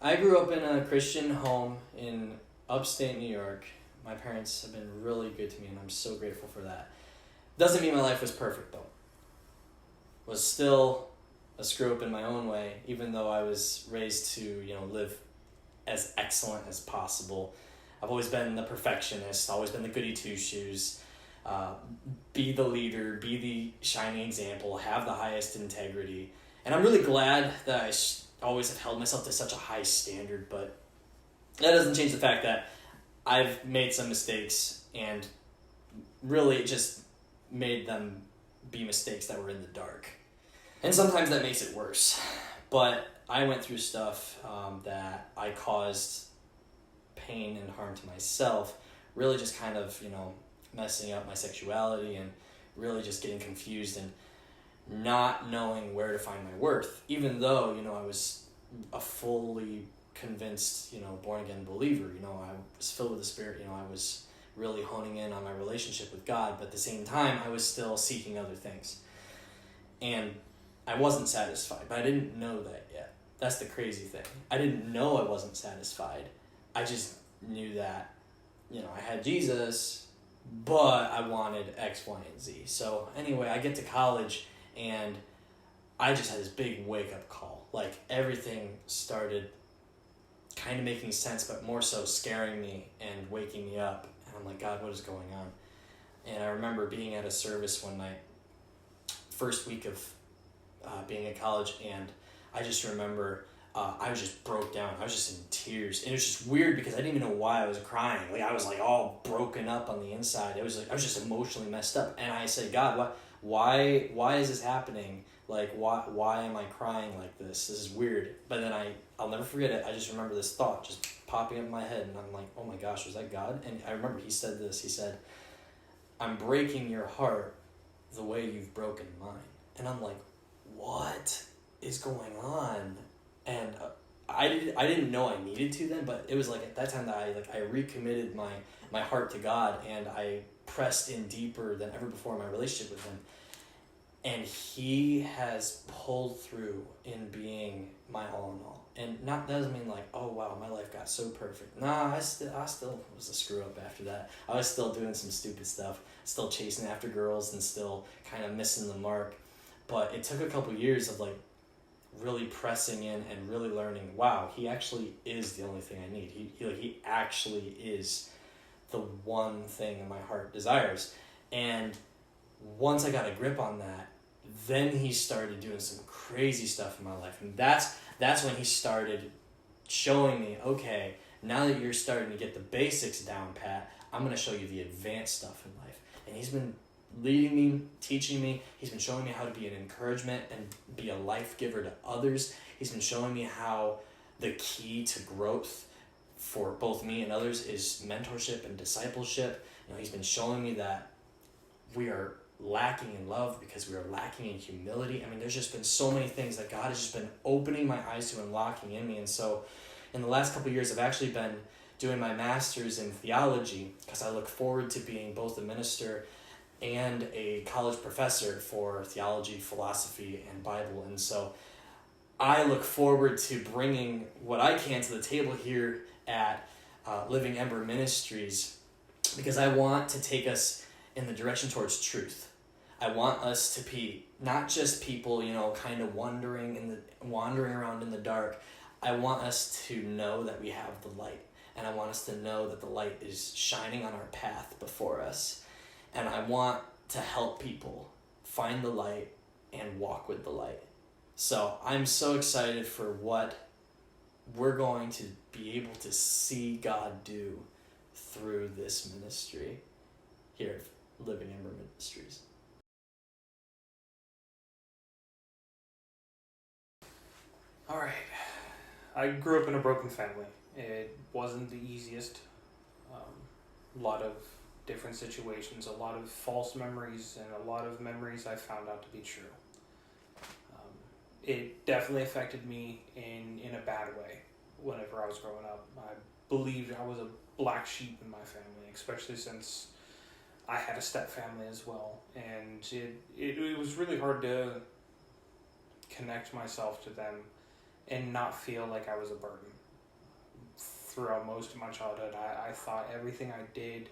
I grew up in a Christian home in upstate New York. My parents have been really good to me, and I'm so grateful for that. Doesn't mean my life was perfect, though. Was still a screw up in my own way, even though I was raised to, live as excellent as possible. I've always been the perfectionist, always been the goody two-shoes, be the leader, be the shining example, have the highest integrity. And I'm really glad that I always have held myself to such a high standard, but that doesn't change the fact that I've made some mistakes and really just made them be mistakes that were in the dark. And sometimes that makes it worse. But I went through stuff that I caused pain and harm to myself, really just kind of, messing up my sexuality and really just getting confused and not knowing where to find my worth, even though, I was a fully convinced, born-again believer. I was filled with the Spirit. I was really honing in on my relationship with God, but at the same time, I was still seeking other things. And I wasn't satisfied, but I didn't know that yet. That's the crazy thing. I didn't know I wasn't satisfied. I just knew that, I had Jesus, but I wanted X, Y, and Z. So anyway, I get to college, and I just had this big wake-up call. Like, everything started kind of making sense, but more so scaring me and waking me up. And I'm like, God, what is going on? And I remember being at a service one night, first week of being in college, and I just remember I was just broke down. I was just in tears. And it was just weird because I didn't even know why I was crying. Like, I was like all broken up on the inside. It was like I was just emotionally messed up. And I said, God, why is this happening? Like, why am I crying like this? This is weird. But then I'll never forget it. I just remember this thought just popping up in my head, and I'm like, oh my gosh, was that God? And I remember he said this. He said, I'm breaking your heart the way you've broken mine. And I'm like, what is going on? And I didn't know I needed to then, but it was like at that time that I recommitted my heart to God, and I pressed in deeper than ever before in my relationship with him. And he has pulled through in being my all in all. And that doesn't mean like, oh wow, my life got so perfect. Nah, I still was a screw up after that. I was still doing some stupid stuff, still chasing after girls and still kind of missing the mark. But it took a couple years of like really pressing in and really learning, wow, he actually is the only thing I need. He actually is the one thing my heart desires. And once I got a grip on that, then he started doing some crazy stuff in my life. And that's when he started showing me, okay, now that you're starting to get the basics down pat, I'm going to show you the advanced stuff in life. And he's been leading me, teaching me. He's been showing me how to be an encouragement and be a life giver to others. He's been showing me how the key to growth for both me and others is mentorship and discipleship. He's been showing me that we are lacking in love because we are lacking in humility. I mean, there's just been so many things that God has just been opening my eyes to and locking in me. And so in the last couple of years, I've actually been doing my master's in theology because I look forward to being both a minister and a college professor for theology, philosophy, and Bible. And so I look forward to bringing what I can to the table here at Living Ember Ministries, because I want to take us in the direction towards truth. I want us to be not just people, kind of wandering around in the dark. I want us to know that we have the light, and I want us to know that the light is shining on our path before us. And I want to help people find the light and walk with the light. So I'm so excited for what we're going to be able to see God do through this ministry here at Living Ember Ministries. All right. I grew up in a broken family. It wasn't the easiest. A lot of different situations, a lot of false memories, and a lot of memories I found out to be true. It definitely affected me in a bad way whenever I was growing up. I believed I was a black sheep in my family, especially since I had a step family as well. And it was really hard to connect myself to them and not feel like I was a burden. throughout most of my childhood, I thought everything I did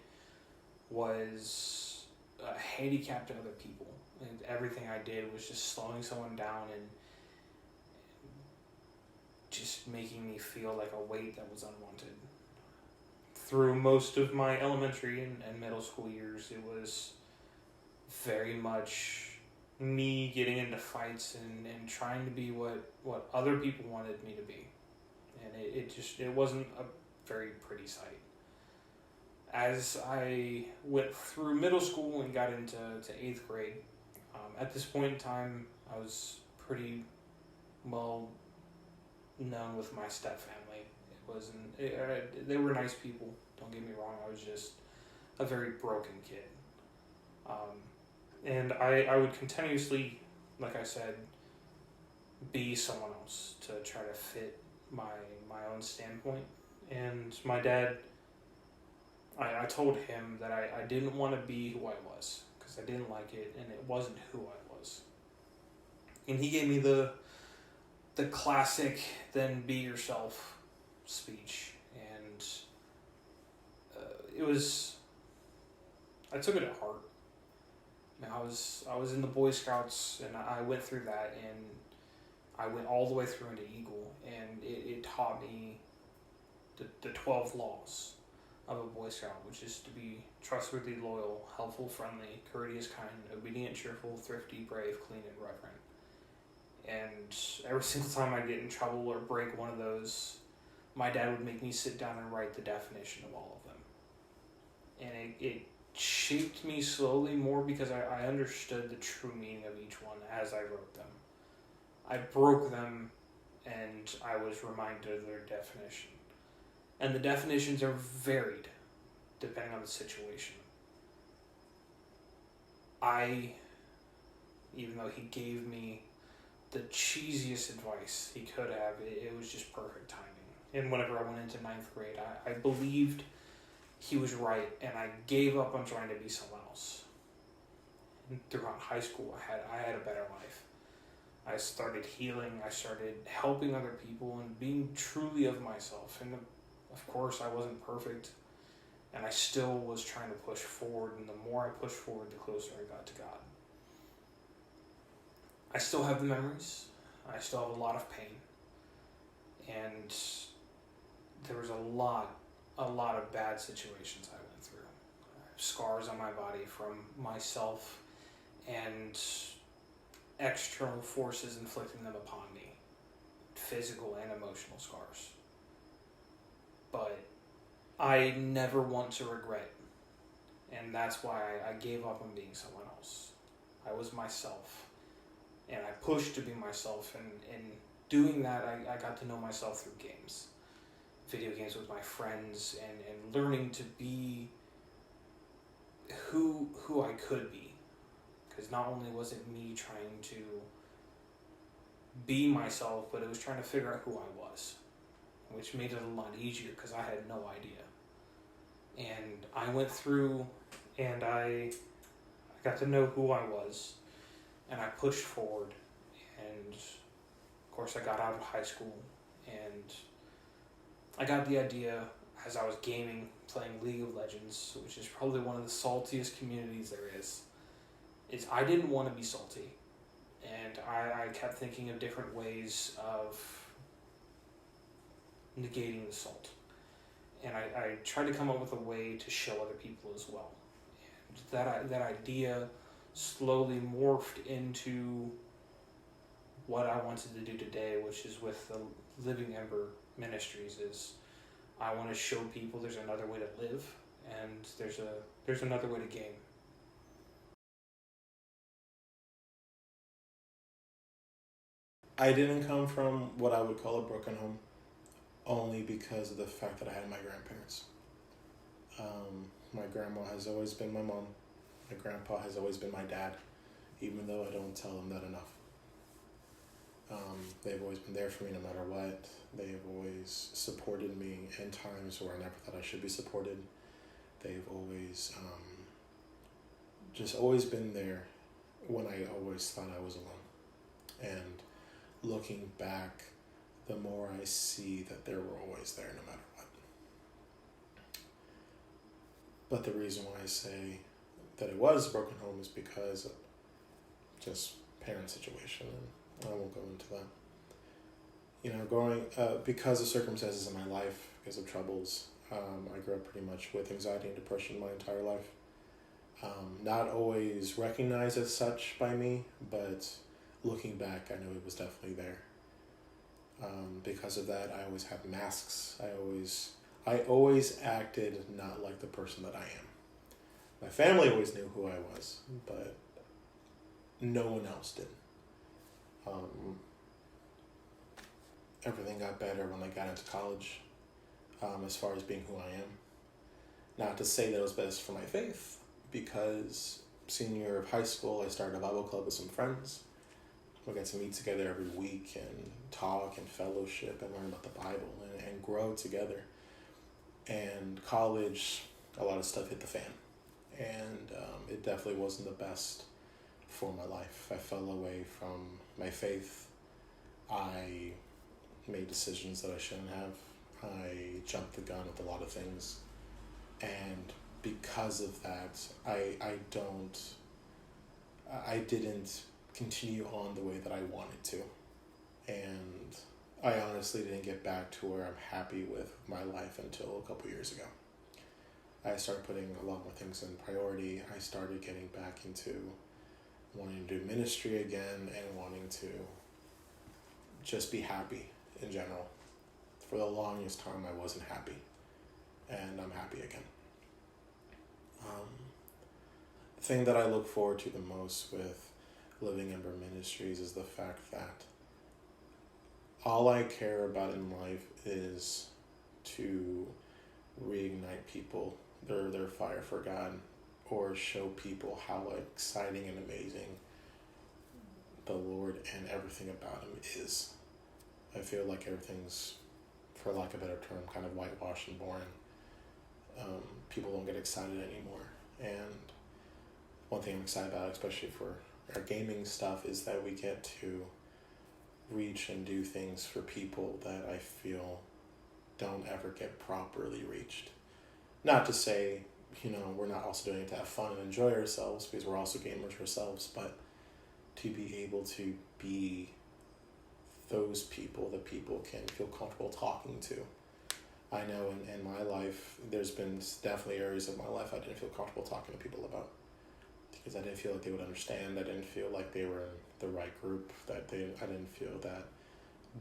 was a handicap to other people. And everything I did was just slowing someone down and just making me feel like a weight that was unwanted. Through most of my elementary and middle school years, it was very much me getting into fights and trying to be what other people wanted me to be. And it wasn't a very pretty sight. As I went through middle school and got into 8th grade, at this point in time, I was pretty well known with my step family. They were nice people, don't get me wrong. I was just a very broken kid. And I would continuously, like I said, be someone else to try to fit my own standpoint. And my dad, I told him that I didn't want to be who I was because I didn't like it and it wasn't who I was. And he gave me the classic "then be yourself" speech, and I took it to heart. I was in the Boy Scouts, and I went through that, and I went all the way through into Eagle, and it taught me the 12 laws of a Boy Scout, which is to be trustworthy, loyal, helpful, friendly, courteous, kind, obedient, cheerful, thrifty, brave, clean, and reverent. And every single time I get in trouble or break one of those, my dad would make me sit down and write the definition of all of them. And it shaped me slowly more because I understood the true meaning of each one as I wrote them. I broke them and I was reminded of their definition. And the definitions are varied depending on the situation. Even though he gave me the cheesiest advice he could have, it was just perfect timing. And whenever I went into 9th grade, I believed he was right, and I gave up on trying to be someone else. And throughout high school, I had a better life. I started healing, I started helping other people, and being truly of myself. And of course, I wasn't perfect, and I still was trying to push forward, and the more I pushed forward, the closer I got to God. I still have the memories. I still have a lot of pain. And there was a lot of bad situations I went through. I have scars on my body from myself and external forces inflicting them upon me. Physical and emotional scars. But I never want to regret. And that's why I gave up on being someone else. I was myself. And I pushed to be myself, and in doing that, I got to know myself through games. Video games with my friends, and learning to be who I could be. Because not only was it me trying to be myself, but it was trying to figure out who I was. Which made it a lot easier because I had no idea. And I went through, and I got to know who I was. And I pushed forward, and of course I got out of high school, and I got the idea as I was gaming, playing League of Legends, which is probably one of the saltiest communities there is I didn't want to be salty, and I kept thinking of different ways of negating the salt, and I tried to come up with a way to show other people as well, and that idea slowly morphed into what I wanted to do today, which is with the Living Ember Ministries. Is I want to show people there's another way to live, and there's another way to game. I didn't come from what I would call a broken home, only because of the fact that I had my grandparents. My grandma has always been my mom. My grandpa has always been my dad, even though I don't tell them that enough. They've always been there for me no matter what. They've always supported me in times where I never thought I should be supported. They've always just always been there when I always thought I was alone. And looking back, the more I see that they were always there no matter what. But the reason why I say that it was a broken home is because of just parent situation, and I won't go into that. Because of circumstances in my life, because of troubles, I grew up pretty much with anxiety and depression my entire life. Not always recognized as such by me, but looking back, I know it was definitely there. Because of that, I always had masks. I always acted not like the person that I am. My family always knew who I was, but no one else did. Everything got better when I got into college, as far as being who I am. Not to say that it was best for my faith, because senior year of high school, I started a Bible club with some friends. We got to meet together every week and talk and fellowship and learn about the Bible and grow together. And college, a lot of stuff hit the fan. And it definitely wasn't the best for my life. I fell away from my faith. I made decisions that I shouldn't have. I jumped the gun with a lot of things. And because of that, I didn't continue on the way that I wanted to. And I honestly didn't get back to where I'm happy with my life until a couple years ago. I started putting a lot more things in priority. I started getting back into wanting to do ministry again and wanting to just be happy in general. For the longest time, I wasn't happy, and I'm happy again. The thing that I look forward to the most with Living Ember Ministries is the fact that all I care about in life is to reignite people, their fire for God, or show people how exciting and amazing the Lord and everything about Him is. I feel like everything's, for lack of a better term, kind of whitewashed and boring. People don't get excited anymore. And one thing I'm excited about, especially for our gaming stuff, is that we get to reach and do things for people that I feel don't ever get properly reached. Not to say, we're not also doing it to have fun and enjoy ourselves, because we're also gamers ourselves, but to be able to be those people that people can feel comfortable talking to. I know in my life, there's been definitely areas of my life I didn't feel comfortable talking to people about, because I didn't feel like they would understand. I didn't feel like they were in the right group. I didn't feel that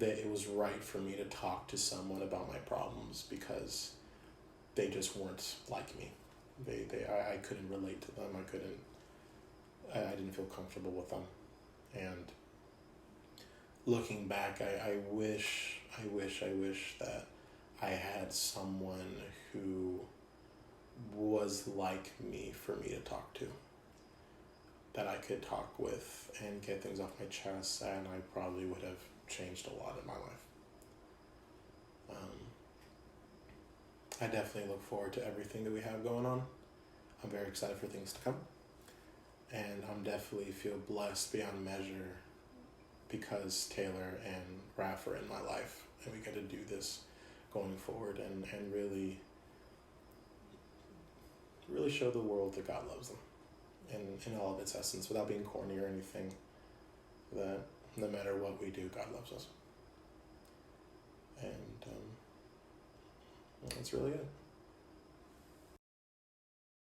it was right for me to talk to someone about my problems, because they just weren't like me. I couldn't relate to them. I didn't feel comfortable with them. And looking back, I wish that I had someone who was like me for me to talk to, that I could talk with and get things off my chest, and I probably would have changed a lot in my life. I definitely look forward to everything that we have going on. I'm very excited for things to come, and I'm definitely feel blessed beyond measure because Taylor and Raph are in my life, and we get to do this going forward and really show the world that God loves them in all of its essence, without being corny or anything, that no matter what we do, God loves us. And that's really it.